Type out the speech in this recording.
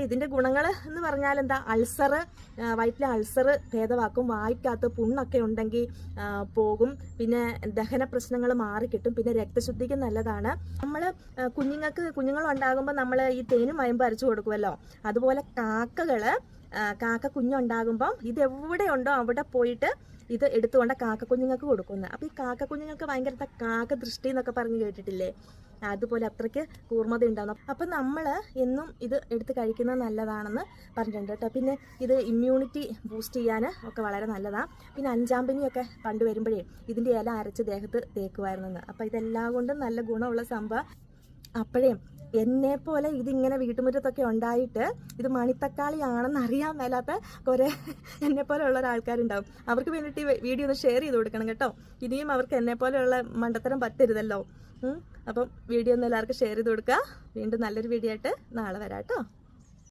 ഇതിൻ്റെ ഗുണങ്ങൾ എന്ന് പറഞ്ഞാൽ എന്താ, അൾസർ, വയറ്റിലെ അൾസർ ഭേദമാക്കും, വായ്ക്കകത്ത് പുണ്ണൊക്കെ ഉണ്ടെങ്കിൽ പോകും, പിന്നെ ദഹന പ്രശ്നങ്ങൾ മാറിക്കിട്ടും, പിന്നെ രക്തശുദ്ധിക്ക് നല്ലതാണ്. നമ്മൾ കുഞ്ഞുങ്ങളുണ്ടാകുമ്പോൾ നമ്മൾ ഈ തേനും വയമ്പ് അരച്ചു കൊടുക്കുമല്ലോ, അതുപോലെ കാക്ക കുഞ്ഞുണ്ടാകുമ്പം ഇതെവിടെയുണ്ടോ അവിടെ പോയിട്ട് ഇത് എടുത്തുകൊണ്ട് കാക്കക്കുഞ്ഞുങ്ങൾക്ക് കൊടുക്കുന്നത്. അപ്പോൾ ഈ കാക്കക്കുഞ്ഞുങ്ങൾക്ക് ഭയങ്കര കാക്ക ദൃഷ്ടി എന്നൊക്കെ പറഞ്ഞ് കേട്ടിട്ടില്ലേ, അതുപോലെ അത്രയ്ക്ക് കൂർമ്മത ഉണ്ടാകും. അപ്പം നമ്മൾ എന്നും ഇത് എടുത്ത് കഴിക്കുന്നത് നല്ലതാണെന്ന് പറഞ്ഞിട്ടുണ്ട് കേട്ടോ. പിന്നെ ഇത് ഇമ്മ്യൂണിറ്റി ബൂസ്റ്റ് ചെയ്യാൻ ഒക്കെ വളരെ നല്ലതാണ്. പിന്നെ 5-ാം പനിയൊക്കെ പണ്ട് വരുമ്പോഴേ ഇതിൻ്റെ ഇല അരച്ച് ദേഹത്ത് തേക്കുമായിരുന്നെന്ന്. അപ്പോൾ ഇതെല്ലാം കൊണ്ടും നല്ല ഗുണമുള്ള സംഭവം. അപ്പോഴേ എന്നെപ്പോലെ ഇതിങ്ങനെ വീട്ടുമുറ്റത്തൊക്കെ ഉണ്ടായിട്ട് ഇത് മണിത്തക്കാളിയാണെന്ന് അറിയാൻ മേലാത്ത കുറേ എന്നെപ്പോലെ ഉള്ള ഒരാൾക്കാരുണ്ടാവും. അവർക്ക് വേണ്ടിയിട്ട് ഈ വീഡിയോ ഒന്ന് ഷെയർ ചെയ്ത് കൊടുക്കണം കേട്ടോ. ഇനിയും അവർക്ക് എന്നെപ്പോലെയുള്ള മണ്ടത്തരം പറ്റരുതല്ലോ. അപ്പം വീഡിയോ ഒന്ന് എല്ലാവർക്കും ഷെയർ ചെയ്ത് കൊടുക്കുക. വീണ്ടും നല്ലൊരു വീഡിയോ ആയിട്ട് നാളെ വരാം കേട്ടോ.